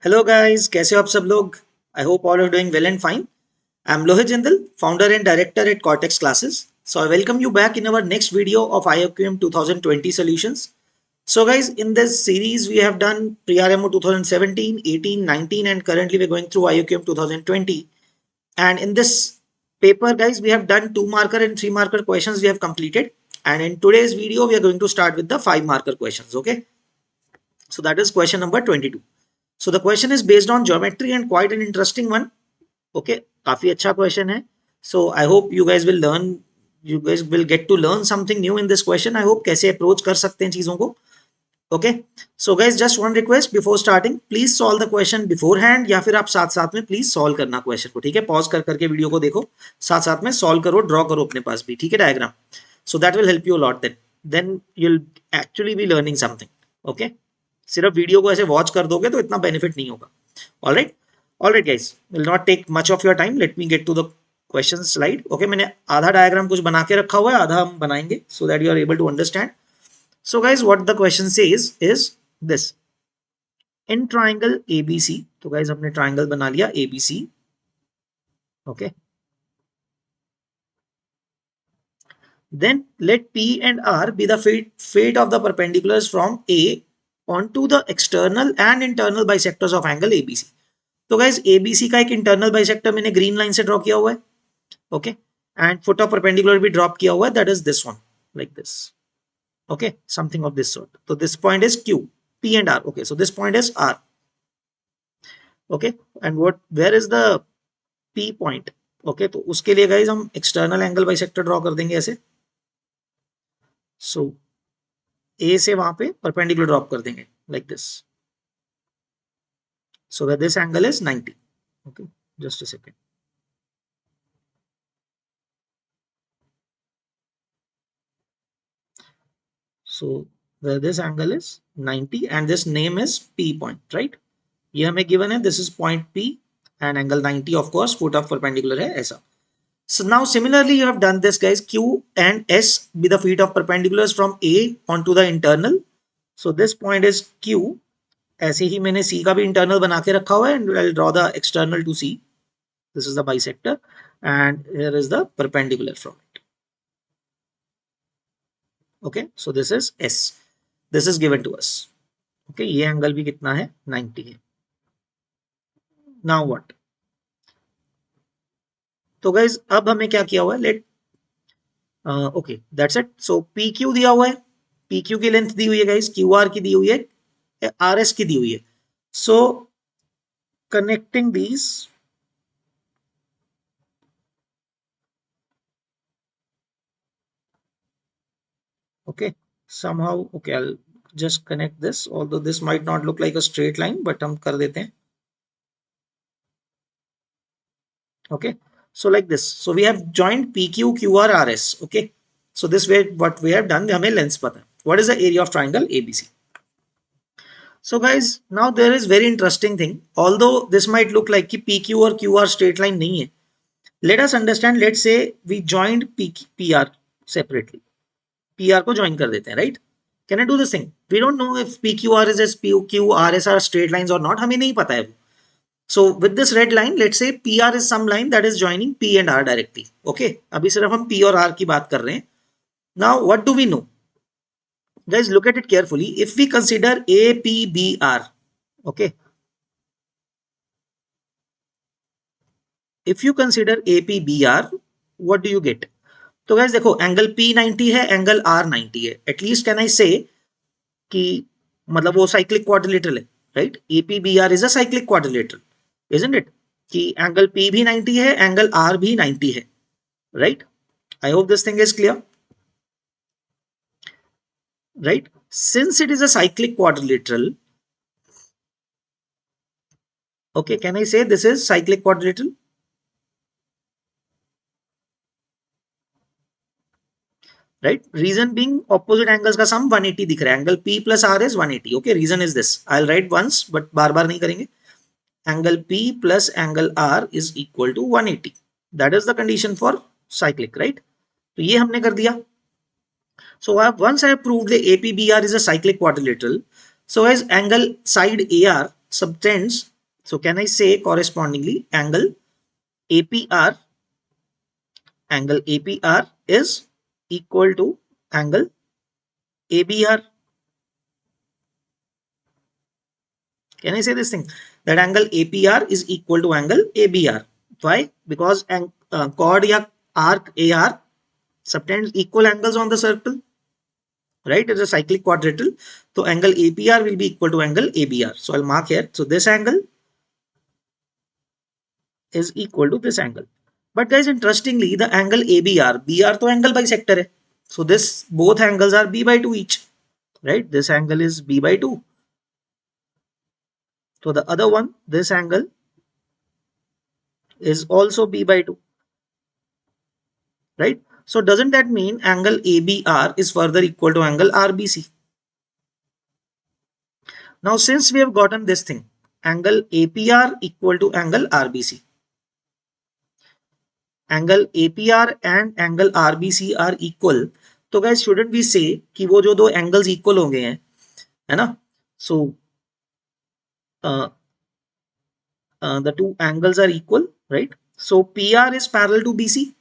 Hello guys, कैसे हो आप सब लोग। I hope all are doing well and fine. I am Lohit Jindal, founder and director at Cortex Classes. So I welcome you back in our next video of IOQM 2020 solutions. So guys, in this series we have done pre-RMO 2017, 18, 19 and currently we're going through IOQM 2020. And in this paper guys, we have done 2 marker and 3 marker questions we have completed. And in today's video we are going to start with the 5 marker questions. Okay, so that is question number 22. So the question is based on geometry and quite an interesting one. Okay, काफी अच्छा question है. So I hope you guys will get to learn something new in this question. I hope कैसे approach कर सकते हैं चीजों को. Okay, so guys, just one request before starting, please solve the question beforehand या फिर आप साथ साथ में please solve करना question को. ठीक है, pause कर करके वीडियो को देखो, साथ साथ में solve करो, draw करो अपने पास भी. ठीक है, diagram. So that will help you a lot. Then you'll actually be learning something. Okay, सिर्फ वीडियो को ऐसे वॉच कर दोगे तो इतना बेनिफिट नहीं होगा. Alright, alright guys, will not take much of your time. Let me get to the question slide. Okay, मैंने आधा डायग्राम कुछ बना के रखा हुआ है, आधा हम बनाएंगे so that you are able to understand. So guys, what the question says is this. In triangle ABC, तो गाइस हमने ट्राइंगल बना लिया ABC. Okay, then let P and R be the fate of the perpendiculars from A onto the external and internal bisectors of angle ABC. तो guys ABC का एक internal bisector मैंने green line से draw किया हुआ है. Okay, and foot of perpendicular भी drop किया हुआ है, that is this one, like this. Okay, something of this sort. तो this point is Q, P and R. Okay, so this point is R. Okay, and what where is the P point. Okay, तो उसके लिए guys हम external angle bisector draw कर देंगे ऐसे. सो A से वहां पे परपेंडिकुलर ड्रॉप कर देंगे like this. So where this angle is 90. Okay, just a second. So where this angle is 90 and this name is P point, right? ये हमें given है, this is point P and angle 90 of course, foot of perpendicular है ऐसा. So now similarly you have done this guys, Q and S be the feet of perpendiculars from A onto the internal. So this point is Q. ऐसे ही मैंने C का भी internal बना के रखा हुआ है and I'll draw the external to C. This is the bisector and here is the perpendicular from it. Okay, so this is S. This is given to us. Okay, ये angle भी कितना है, 90 है. Now what? तो guys अब हमें क्या किया हुआ है, let okay that's it. So PQ दिया हुआ है, PQ की लेंथ दी हुई है गाइज, QR की दी हुई है, RS की दी हुई है. सो connecting these, okay, somehow, okay, I'll just connect this, although this might not look like a straight line, but हम कर देते हैं. Okay, so like this, so we have joined PQ, QR, RS. Okay, so this way what we have done, हमें lens पता है. What is the area of triangle ABC? So guys, now there is very interesting thing. Although this might look like कि PQ और QR straight line नहीं है. Let us understand. Let's say we joined PR separately. PR को join कर देते हैं, right? Can I do this thing? We don't know if PQR is as PQRS are straight lines or not. हमें नहीं पता है. So with this red line, let's say PR is some line that is joining P and R directly. Okay, अभी सिर्फ हम P और R की बात कर रहे हैं. Now what do we know? Guys, look at it carefully. If we consider APBR, okay, if you consider APBR, what do you get? तो guys देखो, एंगल P 90 है, एंगल R 90 है. एटलीस्ट कैन आई से कि मतलब वो cyclic quadrilateral है, right? APBR is a cyclic quadrilateral, isn't it? कि एंगल P भी 90 है, एंगल R भी 90 है, right? I hope this thing is clear, right? Since it is a cyclic quadrilateral, okay, can I say this is cyclic quadrilateral? Right? Reason being opposite angles का sum 180 दिख रहा है. Angle P plus R is 180. Okay, reason is this. I'll write once, but बार बार नहीं करेंगे. Angle P plus angle R is equal to 180. That is the condition for cyclic, right? तो ये हमने कर दिया. So once I have proved the APBR is a cyclic quadrilateral, so as angle side AR, subtends, so can I say correspondingly APR, angle APR is equal to angle ABR. Can I say this thing? That angle APR is equal to angle ABR. Why? Because chord या arc AR subtends equal angles on the circle. Right? It's a cyclic quadrilateral. So angle APR will be equal to angle ABR. So I'll mark here. So this angle is equal to this angle. But guys, interestingly, the angle ABR, BR to angle bisector hai. So this both angles are B by 2 each. Right? This angle is B by 2. So the other one, this angle is also B by 2. Right? So doesn't that mean angle ABR is further equal to angle RBC? Now since we have gotten this thing, angle APR equal to angle RBC. Angle APR and angle RBC are equal. तो guys shouldn't we say कि वो जो दो angles equal हो गए हैं, है ना? So the two angles are equal, right? So PR is parallel to BC,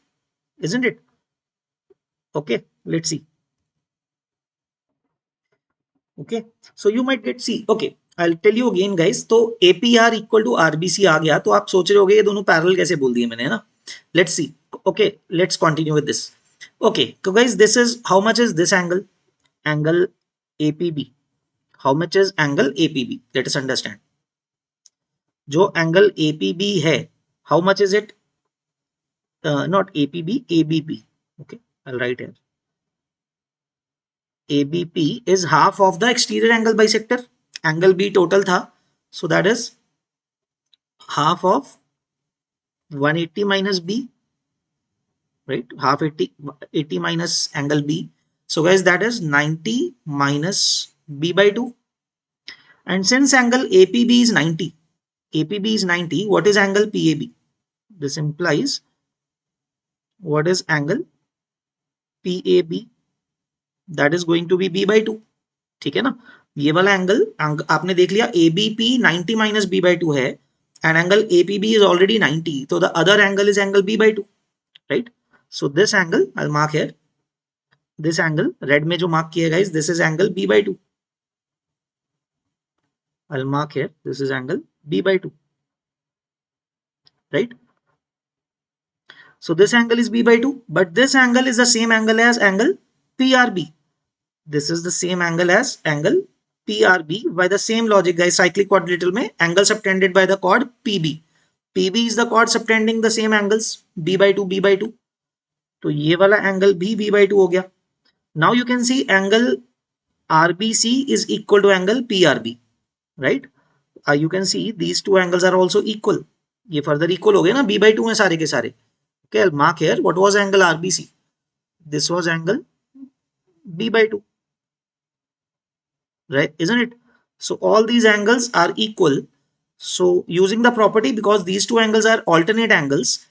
isn't it? Okay, let's see. Okay, so you might get C. Okay, I'll tell you again guys. तो APR equal to RBC आ गया तो आप सोच रहे होगे ये दोनों parallel कैसे बोल दिए मैंने, है ना? Let's see. Okay, let's continue with this. Okay, so guys, this is how much is this angle? Angle APB. How much is angle APB? Let us understand. जो angle APB है, how much is it? Not APB, ABP. Okay, I'll write here. ABP is half of the exterior angle bisector. Angle B total था, so that is half of 180 minus B, right? Half 80 minus angle B. So guys, that is 90 minus B by 2. And since angle APB is 90, what is angle PAB? This implies what is angle PAB? That is going to be B by 2. ठीक है ना? ये वाला angle आपने देख लिया ABP 90 minus B by 2 है and angle APB is already 90. So the other angle is angle B by 2, right? So this angle I'll mark here. This angle red में जो mark किया guys, this is angle B by 2. I'll mark here. This is angle B by 2, right? So this angle is B by 2, but this angle is the same angle as angle PRB. This is the same angle as angle PRB. By the same logic guys, cyclic quadrilateral में angle subtended by the chord PB. PB is the chord subtending the same angles B by 2, B by 2. तो ये वाला angle भी B by 2 हो गया. Now you can see angle RBC is equal to angle PRB, right? You can see these two angles are also equal. ये further equal हो गए ना, B by 2 हैं सारे के सारे. Okay, I'll mark here. What was angle RBC? This was angle B by 2. Right, isn't it? So all these angles are equal. So using the property, because these two angles are alternate angles,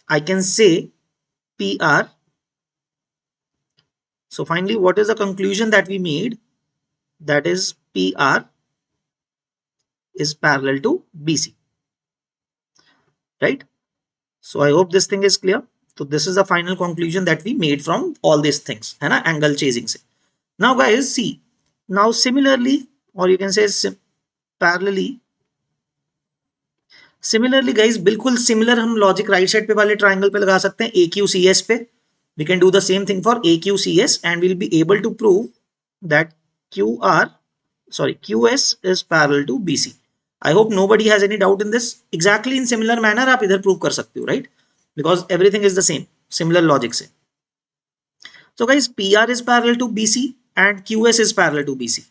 I can say PR. So finally, what is the conclusion that we made? That is PR is parallel to BC. Right? So I hope this thing is clear. So this is the final conclusion that we made from all these things, है ना, angle chasing से. Now guys, see. Now similarly, or you can say parallelly, similarly guys, बिल्कुल similar हम logic right side पे वाले triangle पे लगा सकते हैं AQCS पे. We can do the same thing for AQCS and we'll be able to prove that QS is parallel to BC. I hope nobody has any doubt in this. Exactly in similar manner आप इधर prove कर सकते हो, right? Because everything is the same, similar logic से. So guys, PR is parallel to BC and QS is parallel to BC.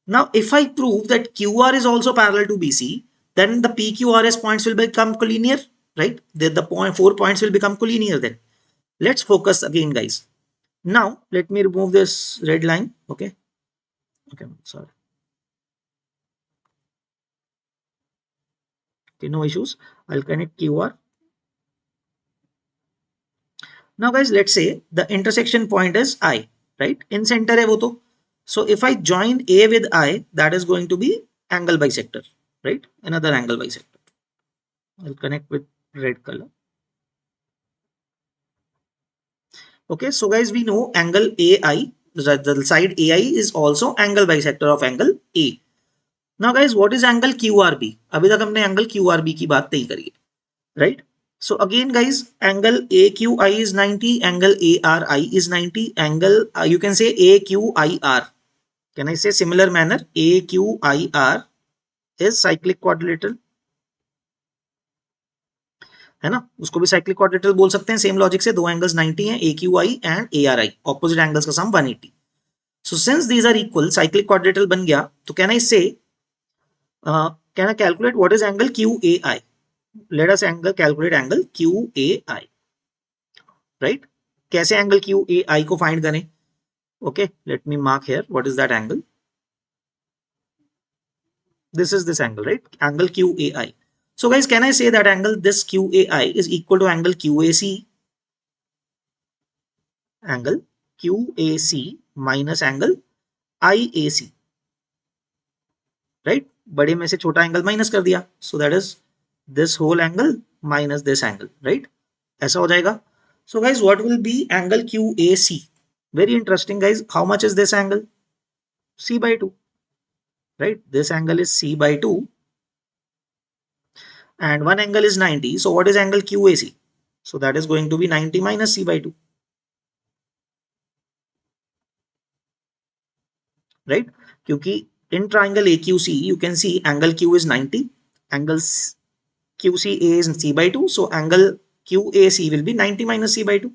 Now, if I prove that QR is also parallel to BC, then the PQRS points will become collinear, right? The 4 points will become collinear then. Let's focus again, guys. Now, let me remove this red line, okay? Okay, sorry. Okay, no issues. I'll connect QR. Now, guys, let's say the intersection point is I, right? In center hai wo to. So if I join A with I, that is going to be angle bisector, right? Another angle bisector. I'll connect with red color. Okay, so guys, we know angle AI, the side AI is also angle bisector of angle A. Now guys, what is angle QRB? अभी तक हमने angle QRB की बात नहीं करी, right? So again guys, angle AQI is 90, angle ARI is 90, angle you can say AQIR. Can I say similar manner? AQIR is cyclic quadrilateral, है ना? उसको भी cyclic quadrilateral बोल सकते हैं. सेम लॉजिक से दो एंगल्स 90 हैं, AQI and ARI, opposite angles का सम 180. So since these are equal, cyclic quadrilateral बन गया. तो can I say, can I calculate what is angle QAI? Let us calculate angle QAI, right? कैसे angle QAI को find करें? Okay, let me mark here. What is that angle? This is this angle, right? Angle QAI. So guys, can I say that angle this QAI is equal to angle QAC? Angle QAC minus angle IAC, right? बड़े में से छोटा angle minus कर दिया. So that is this whole angle minus this angle, right? ऐसा हो जाएगा. So guys, what will be angle QAC? Very interesting guys. How much is this angle? C by 2, right? This angle is C by 2 and one angle is 90. So what is angle QAC? So that is going to be 90 minus C by 2, right? क्योंकि in triangle AQC you can see angle Q is 90, angle QCA is C by 2, so angle QAC will be 90 minus C by 2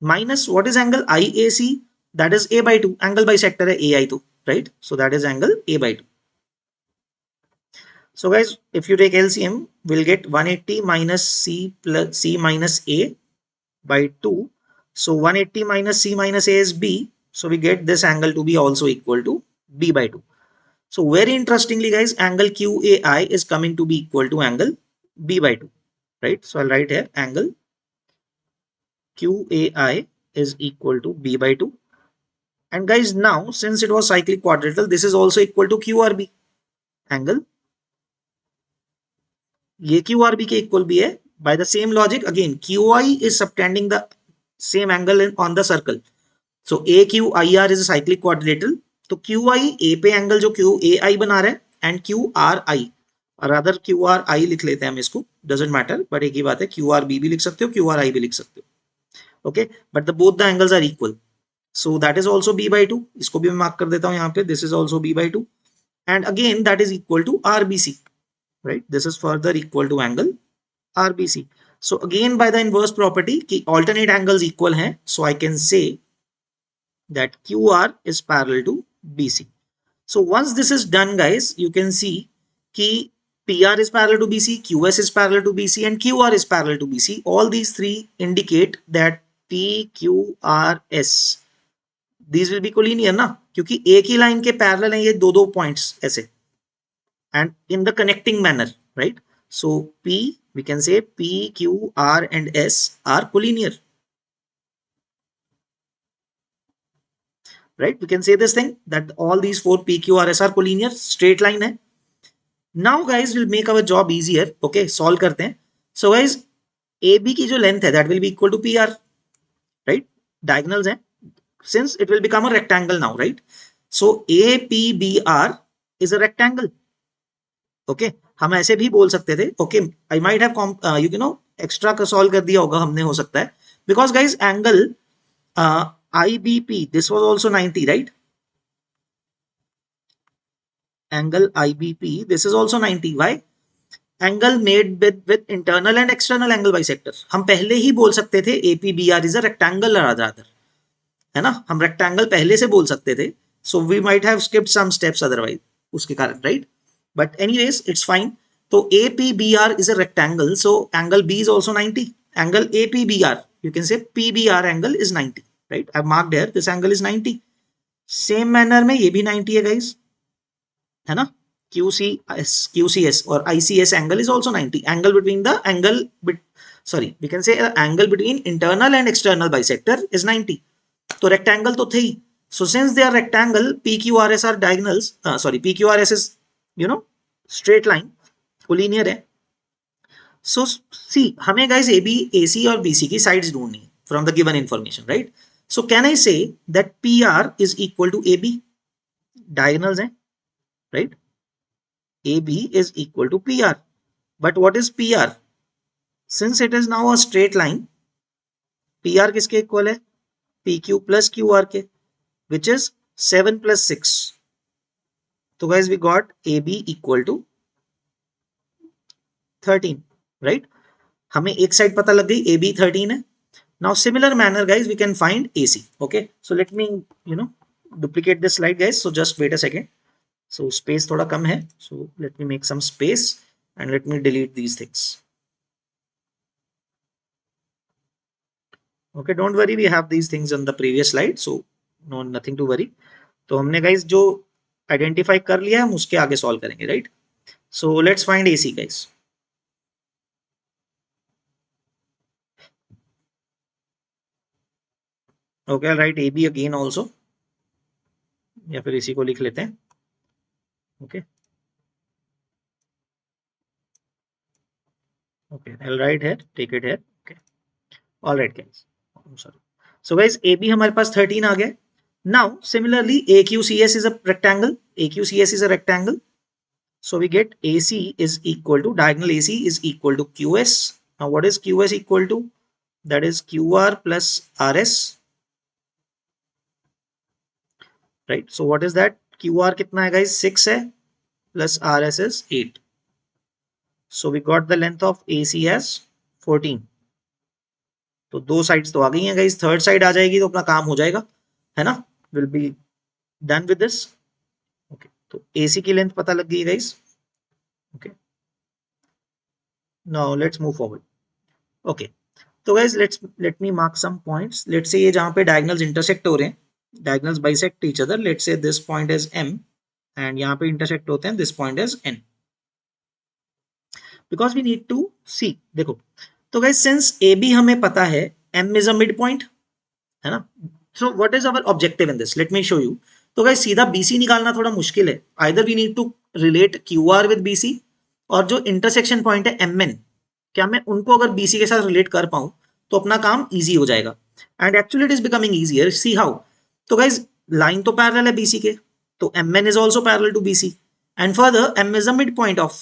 minus what is angle IAC? That is A by 2, angle bisector है AI तो, right? So that is angle A by 2. So guys, if you take LCM, we'll get 180 minus C minus A by 2. So 180 minus C minus A is B. So we get this angle to be also equal to B by 2. So very interestingly guys, angle QAI is coming to be equal to angle B by 2, right? So I'll write here angle QAI is equal to B by 2. And guys, now since it was cyclic quadrilateral, this is also equal to QRB. Angle ये QRB के equal भी है. By the same logic, again QI is subtending the same angle on the circle. So AQIR is a cyclic quadrilateral. तो QI A पे angle जो QAI बना रहा है and QRI, और अदर QRI लिख लेते हैं हम इसको, doesn't matter, but एक ही बात है, QRB भी लिख सकते हो, QRI भी लिख सकते हो. Okay, but both the angles are equal. So that is also B by 2. इसको भी मैं मार्क कर देता हूं यहाँ पे. This is also B by 2. And again that is equal to RBC, right? This is further equal to angle RBC. So again by the inverse property कि alternate angles equal हैं, so I can say that QR is parallel to BC. So once this is done guys, you can see कि PR is parallel to BC, QS is parallel to BC and QR is parallel to BC. All these three indicate that PQRS, these will be collinear ना, क्योंकि एक ही line के parallel हैं ये दो points ऐसे, and in the connecting manner, right? So P, we can say P, Q, R and S are collinear, right? We can say this thing that all these four P, Q, R, S are collinear, straight line है. Now guys, we'll make our job easier. Okay, solve करते हैं. So guys, AB की जो length है that will be equal to PR, right? Diagonals हैं. Since it will become a rectangle now, right? So APBR is a rectangle. Okay, हम ऐसे भी बोल सकते थे. Okay, I might have you know extra का solve कर दिया होगा हमने, हो सकता है, because guys angle IBP, this was also 90, right? Angle IBP, this is also 90. Why? Angle made with internal and external angle bisector. हम पहले ही बोल सकते थे APBR is a rectangle rather, है ना? हम rectangle पहले से बोल सकते थे. So we might have skipped some steps otherwise उसके कारण, right? But anyways, it's fine. So APBR is a rectangle. So angle B is also 90. Angle APBR, you can say PBR angle is 90, right? I've marked here. This angle is 90. Same manner में ये भी 90 है guys, है ना? QCS or ICS angle is also 90. Angle between the we can say angle between internal and external bisector is 90. तो rectangle तो थे ही. So since they are rectangle, PQRS are diagonals. PQRS is, you know, straight line collinear है. सो सी हमें guys A B ए सी और B C की sides ढूंढनी है from the given information, right. So can I say that P R is equal to A B. Diagonals हैं, right. A B is equal to P R. But what is P R? Since it is now a straight line, P R किसके equal है? P Q plus Q R के, which is 7 plus 6. So guys, we got AB equal to 13, right? हमें एक side पता लग गई, AB 13 है. Now similar manner guys, we can find AC. Okay, so let me duplicate this slide guys. So just wait a second. So space थोड़ा कम है, so let me make some space and let me delete these things. Okay, don't worry, we have these things on the previous slide, so no, nothing to worry. तो हमने guys जो identify कर लिया है हम उसके आगे सॉल्व करेंगे, right. So let's find AC guys. Okay, I'll write AB again also, या फिर इसी को लिख लेते हैं. Okay okay, I'll write here, take it here. Okay, all right guys, I'm sorry. So guys, AB हमारे पास 13 आ गया. Now similarly AQCS is a rectangle. AQCS is a rectangle. So we get AC is equal to, diagonal AC is equal to QS. Now what is QS equal to? That is QR plus RS, right. So what is that? QR कितना है guys? 6 है, plus RS is 8. So we got the length of AC as 14. तो दो sides तो आ गई हैं guys, third side आ जाएगी तो अपना काम हो जाएगा, है ना. Will be done with this. Okay, तो AC की लेंथ पता लग गई guys. Okay, now let's move forward. Okay, तो guys let me mark some points. Let's say ये जहां पे डायगोनल्स इंटरसेक्ट हो रहे हैं, diagonals bisect each other. Let's say this point is M and यहाँ पे इंटरसेक्ट होते हैं, this point is N. Because we need to see, देखो तो गाइस सिंस AB हमें पता है, M is a mid point, है ना. So what is our objective in this? Let me show you. तो गाइस सीधा BC निकालना थोड़ा मुश्किल है. Either we need to relate QR with BC, और जो इंटरसेक्शन पॉइंट है MN, क्या मैं उनको अगर BC के साथ रिलेट कर पाऊं तो अपना काम इजी हो जाएगा. And actually it is becoming easier. See how. तो गाइस लाइन तो पैरेलल है BC के, तो MN is also parallel to BC, and further M is the midpoint of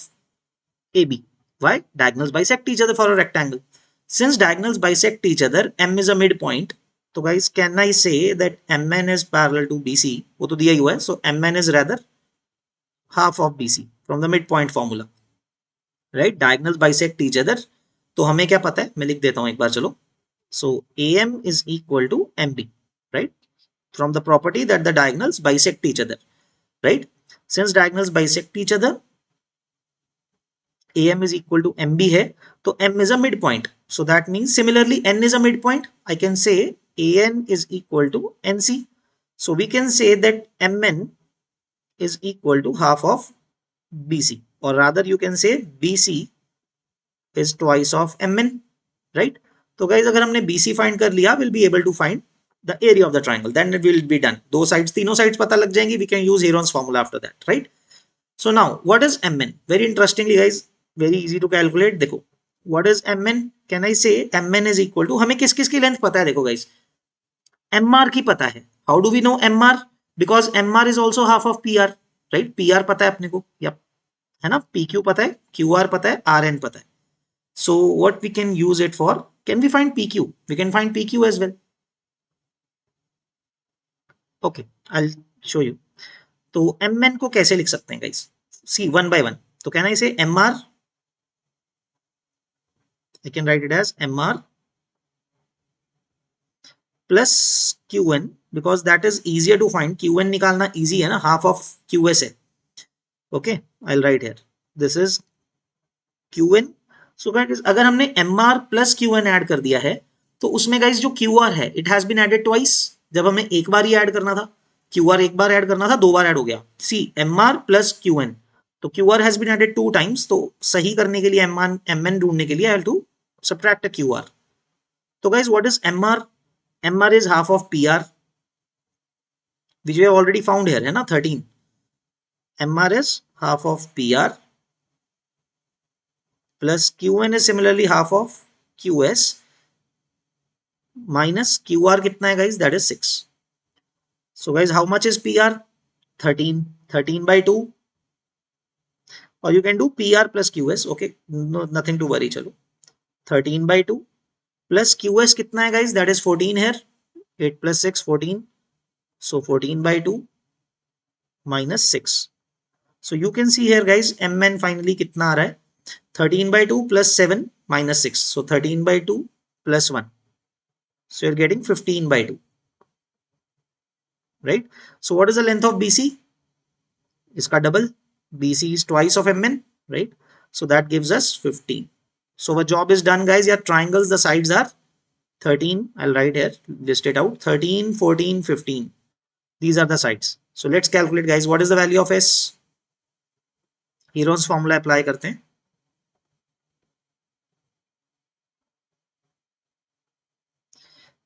AB. Why? Diagonals bisect each other for a rectangle. Since diagonals bisect each other, M is a midpoint. So guys, can I say that MN is parallel to BC? वो तो दिया ही हुआ है. So MN is rather half of BC from the midpoint formula. Right? Diagonals bisect each other. तो हमें क्या पता है? मैं लिख देता हूँ एक बार, चलो. So AM is equal to MB. Right? From the property that the diagonals bisect each other. Right? Since diagonals bisect each other, AM is equal to MB है, तो M is a midpoint. So that means similarly N is a midpoint. I can say AN is equal to NC. So we can say that MN is equal to half of BC, or rather you can say BC is twice of MN, right? तो guys अगर हमने BC find कर लिया, we'll be able to find the area of the triangle. Then it will be done. दो sides, तीनों sides पता लग जाएंगी. We can use Heron's formula after that, right? So now what is MN? Very interestingly guys, very easy to calculate. देखो what is MN? Can I say MN is equal to, हमें किस किस की length पता है? देखो guys, MR की पता है. How do we know MR? Because MR is also half of PR, right? PR पता है अपने को, yep, है ना. PQ पता है, QR पता है, RN पता है. So what we can use it for? Can we find PQ? We can find PQ as well. Okay, I'll show you. तो MN को कैसे लिख सकते हैं guys? See one by one. तो can I say MR? I can write it as MR plus QN, because that is easier to find. QN निकालना easy है ना, half of QS है. Okay, I'll write here. This is QN. So guys, अगर हमने MR plus QN add कर दिया है, तो उसमें guys जो QR है, it has been added twice. जब हमें एक बार ही ऐड करना था, QR एक बार ऐड करना था, दो बार ऐड हो गया. See, MR plus QN. तो QR has been added 2 times. तो सही करने के लिए MN ढूंढने के लिए I have to subtract a QR. तो guys, what is MR? MR is half of PR, which we have already found here, है ना, 13. MR is half of PR. plus Qn is similarly half of Qs minus QR कितना है guys? That is 6. So guys, how much is PR? 13. 13 by 2. Or you can do PR plus QS. Okay, no, nothing to worry. चलो 13 by 2 plus QS कितना है guys? That is 14 here. 8 plus 6, 14. So 14 by 2 minus 6. So you can see here guys, Mn finally कितना आ रहा है? 13 by 2 plus 7 minus 6. So 13 by 2 plus 1. So you're getting 15 by 2. Right? So what is the length of BC? इसका double. BC is twice of Mn. Right? So that gives us 15. So our job is done guys. Your triangles, the sides are 13. I'll write here, list it out. 13, 14, 15. These are the sides. So let's calculate guys. What is the value of S? Heron's formula apply करते हैं.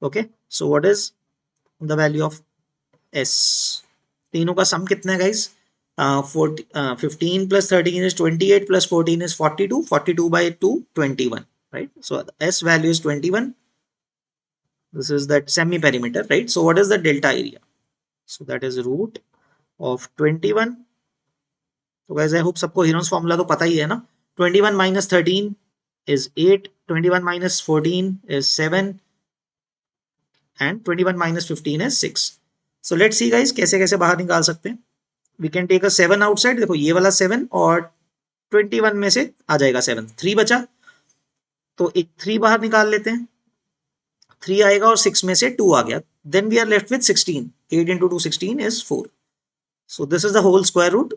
Okay. So what is the value of S? तीनों का sum कितना है guys? 15 plus 13 is 28 plus 14 is 42. 42 by 2, 21. Right? So the S value is 21. This is that semi perimeter, right? So what is the delta area? So that is root of 21. So guys, I hope सबको Heron's formula तो पता ही है ना? 21 minus 13 is 8. 21 minus 14 is 7. And 21 minus 15 is 6. So let's see guys, कैसे कैसे बाहर निकाल सकते हैं. We can take a 7 outside. देखो ये वाला 7 और 21 में से आ जाएगा 7. 3 बचा. तो एक 3 बाहर निकाल लेते हैं. 3 आएगा और 6 में से 2 आ गया. Then we are left with 16. 8 into 2, 16 is 4. So this is the whole square root.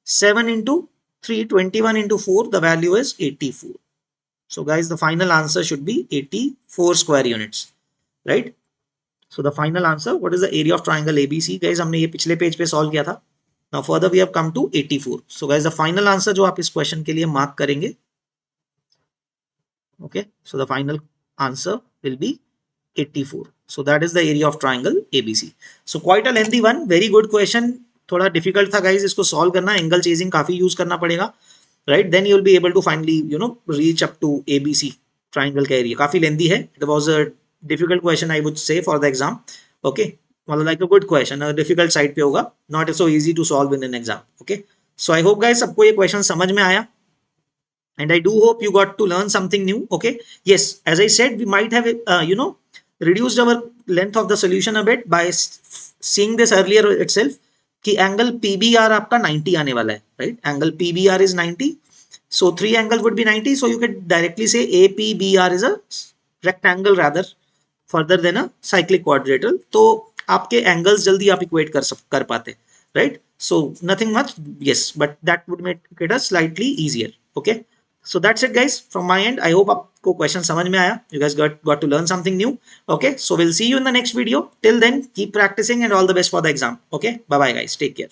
7 into 3, 21 into 4, the value is 84. So guys, the final answer should be 84 square units. Right? So the final answer, what is the area of triangle ABC? Guys, हमने ये पिछले page पे solve किया था. Now further we have come to 84. So guys, the final answer जो आप इस question के लिए मार्क करेंगे. Okay, so the final answer will be 84. So that is the area of triangle ABC. So quite a lengthy one, very good question. थोड़ा difficult था guys इसको solve करना. Angle chasing काफी use करना पड़ेगा. Right, then you will be able to finally reach up to ABC triangle का area. काफी lengthy है. It was a difficult question I would say for the exam. Okay, मतलब like a good question, a difficult side पे होगा, not so easy to solve in an exam. Okay, so I hope guys सबको ये question समझ में आया, and I do hope you got to learn something new. Okay, yes, as I said, we might have reduced our length of the solution a bit by seeing this earlier itself कि angle PBR आपका 90 आने वाला है, right? Angle PBR is 90, so 3 angles would be 90, so you could directly say APBR is a rectangle rather further than a cyclic quadrilateral. तो आपके angles जल्दी आप equate कर पाते, right? So nothing much, yes, but that would make it a slightly easier. Okay, so that's it guys from my end. I hope आपको question समझ में आया. You guys got to learn something new. Okay, so we'll see you in the next video. Till then, keep practicing and all the best for the exam. Okay, bye bye guys, take care.